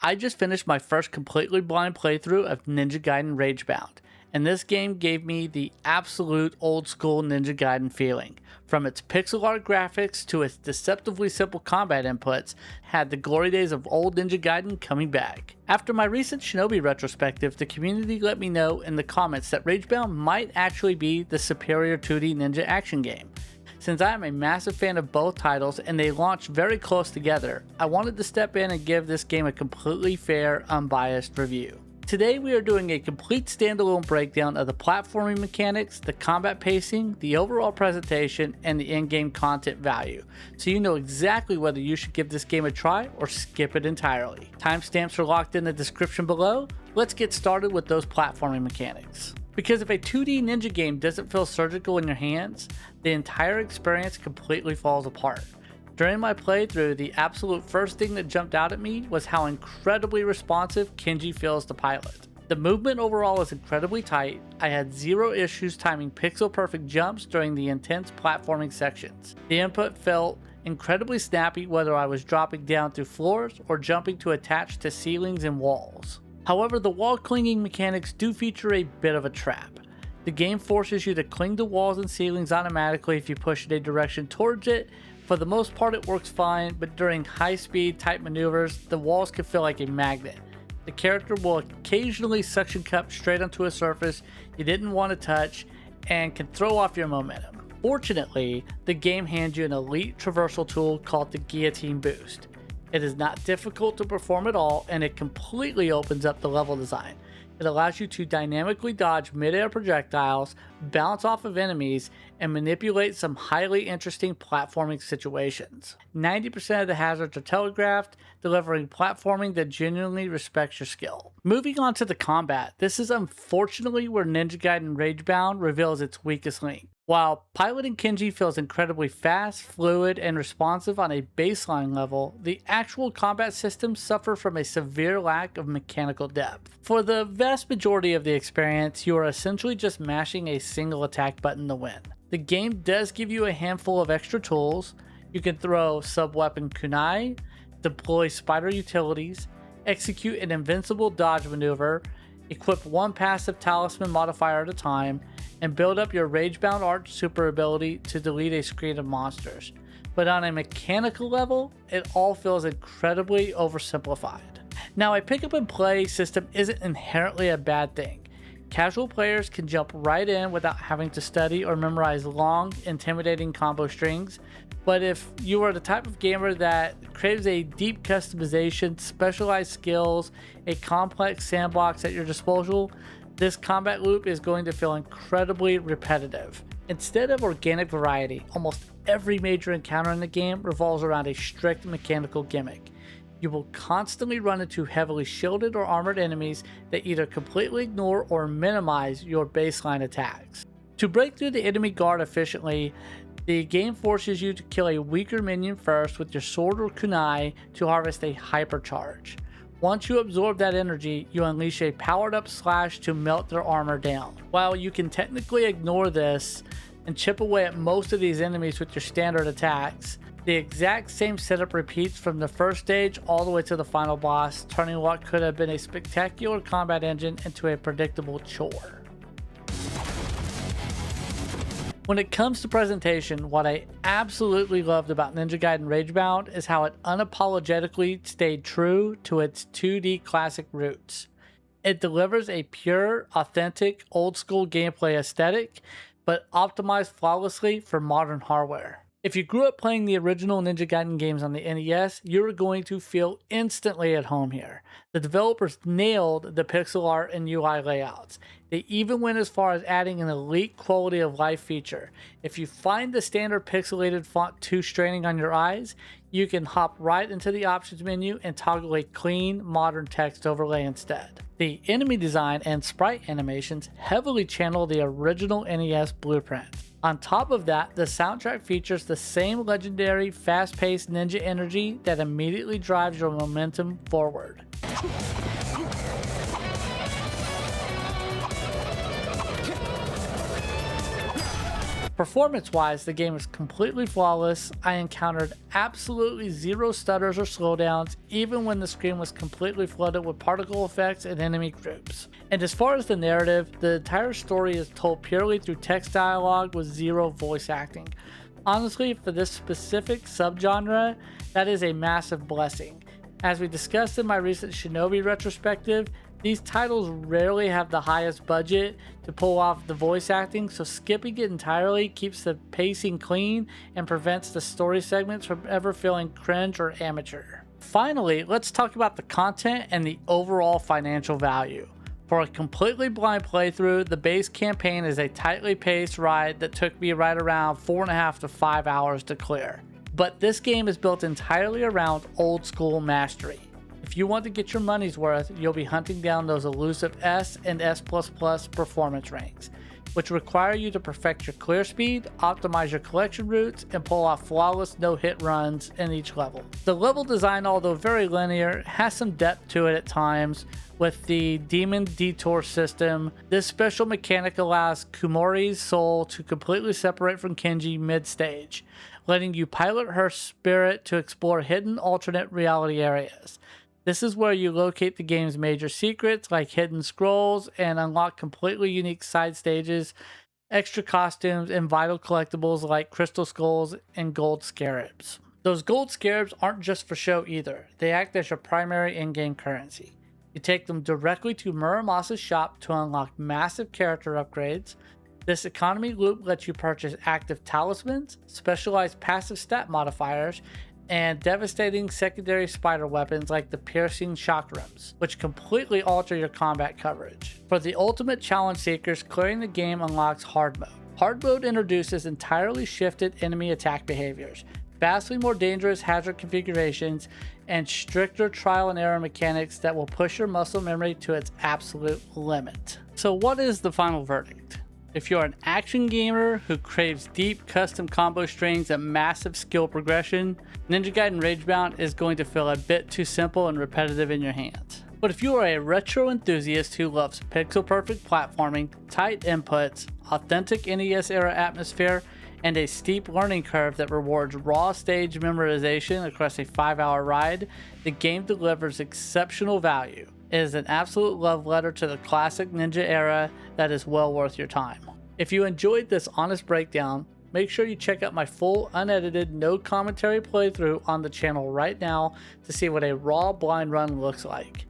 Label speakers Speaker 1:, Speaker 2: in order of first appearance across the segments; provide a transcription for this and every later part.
Speaker 1: I just finished my first completely blind playthrough of Ninja Gaiden Ragebound, and this game gave me the absolute old school Ninja Gaiden feeling. From its pixel art graphics to its deceptively simple combat inputs, had the glory days of old Ninja Gaiden coming back. After my recent Shinobi retrospective, the community let me know in the comments that Ragebound might actually be the superior 2D ninja action game. Since I am a massive fan of both titles and they launched very close together, I wanted to step in and give this game a completely fair, unbiased review. Today we are doing a complete standalone breakdown of the platforming mechanics, the combat pacing, the overall presentation, and the in-game content value, so you know exactly whether you should give this game a try or skip it entirely. Timestamps are locked in the description below. Let's get started with those platforming mechanics. Because if a 2D ninja game doesn't feel surgical in your hands, the entire experience completely falls apart. During my playthrough, the absolute first thing that jumped out at me was how incredibly responsive Kenji feels to pilot. The movement overall is incredibly tight. I had zero issues timing pixel perfect jumps during the intense platforming sections. The input felt incredibly snappy whether I was dropping down through floors or jumping to attach to ceilings and walls. However, the wall clinging mechanics do feature a bit of a trap. The game forces you to cling to walls and ceilings automatically if you push in a direction towards it. For the most part it works fine, but during high speed type maneuvers, the walls can feel like a magnet. The character will occasionally suction cup straight onto a surface you didn't want to touch and can throw off your momentum. Fortunately, the game hands you an elite traversal tool called the Guillotine Boost. It is not difficult to perform at all, and it completely opens up the level design. It allows you to dynamically dodge mid-air projectiles, bounce off of enemies, and manipulate some highly interesting platforming situations. 90% of the hazards are telegraphed, delivering platforming that genuinely respects your skill. Moving on to the combat, this is unfortunately where Ninja Gaiden Ragebound reveals its weakest link. While piloting Kenji feels incredibly fast, fluid, and responsive on a baseline level, the actual combat systems suffer from a severe lack of mechanical depth. For the vast majority of the experience, you are essentially just mashing a single attack button to win. The game does give you a handful of extra tools. You can throw sub-weapon kunai, deploy spider utilities, execute an invincible dodge maneuver, equip one passive talisman modifier at a time, and build up your Ragebound Arch super ability to delete a screen of monsters. But on a mechanical level, it all feels incredibly oversimplified. Now, a pick up and play system isn't inherently a bad thing. Casual players can jump right in without having to study or memorize long, intimidating combo strings. But if you are the type of gamer that craves a deep customization, specialized skills, a complex sandbox at your disposal, this combat loop is going to feel incredibly repetitive. Instead of organic variety, almost every major encounter in the game revolves around a strict mechanical gimmick. You will constantly run into heavily shielded or armored enemies that either completely ignore or minimize your baseline attacks. To break through the enemy guard efficiently, the game forces you to kill a weaker minion first with your sword or kunai to harvest a Hypercharge. Once you absorb that energy, you unleash a powered up slash to melt their armor down. While you can technically ignore this and chip away at most of these enemies with your standard attacks, the exact same setup repeats from the first stage all the way to the final boss, turning what could have been a spectacular combat engine into a predictable chore. When it comes to presentation, what I absolutely loved about Ninja Gaiden Ragebound is how it unapologetically stayed true to its 2D classic roots. It delivers a pure, authentic, old school gameplay aesthetic, but optimized flawlessly for modern hardware. If you grew up playing the original Ninja Gaiden games on the NES, you're going to feel instantly at home here. The developers nailed the pixel art and UI layouts. They even went as far as adding an elite quality of life feature. If you find the standard pixelated font too straining on your eyes, you can hop right into the options menu and toggle a clean, modern text overlay instead. The enemy design and sprite animations heavily channel the original NES blueprint. On top of that, the soundtrack features the same legendary fast-paced ninja energy that immediately drives your momentum forward. Performance-wise, the game is completely flawless. I encountered absolutely zero stutters or slowdowns, even when the screen was completely flooded with particle effects and enemy groups. And as far as the narrative, the entire story is told purely through text dialogue with zero voice acting. Honestly, for this specific subgenre, that is a massive blessing. As we discussed in my recent Shinobi retrospective, these titles rarely have the highest budget to pull off the voice acting, so skipping it entirely keeps the pacing clean and prevents the story segments from ever feeling cringe or amateur. Finally, let's talk about the content and the overall financial value. For a completely blind playthrough, the base campaign is a tightly paced ride that took me right around 4.5 to 5 hours to clear. But this game is built entirely around old school mastery. If you want to get your money's worth, you'll be hunting down those elusive S and S++ performance ranks, which require you to perfect your clear speed, optimize your collection routes, and pull off flawless no-hit runs in each level. The level design, although very linear, has some depth to it at times. With the Demon Detour system, this special mechanic allows Kumori's soul to completely separate from Kenji mid-stage, letting you pilot her spirit to explore hidden alternate reality areas. This is where you locate the game's major secrets like hidden scrolls and unlock completely unique side stages, extra costumes, and vital collectibles like crystal skulls and gold scarabs. Those gold scarabs aren't just for show either. They act as your primary in-game currency. You take them directly to Muramasa's shop to unlock massive character upgrades. This economy loop lets you purchase active talismans, specialized passive stat modifiers, and devastating secondary spider weapons like the piercing chakrams, which completely alter your combat coverage. For the ultimate challenge seekers, clearing the game unlocks hard mode. Hard mode introduces entirely shifted enemy attack behaviors, vastly more dangerous hazard configurations, and stricter trial and error mechanics that will push your muscle memory to its absolute limit. So what is the final verdict? If you're an action gamer who craves deep custom combo strings and massive skill progression, Ninja Gaiden Ragebound is going to feel a bit too simple and repetitive in your hands. But if you are a retro enthusiast who loves pixel perfect platforming, tight inputs, authentic NES era atmosphere, and a steep learning curve that rewards raw stage memorization across a 5-hour ride, the game delivers exceptional value. It is an absolute love letter to the classic Ninja era that is well worth your time. If you enjoyed this honest breakdown, make sure you check out my full unedited no commentary playthrough on the channel right now to see what a raw blind run looks like.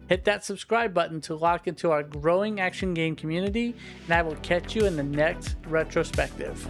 Speaker 1: Hit that subscribe button to lock into our growing action game community, and I will catch you in the next retrospective.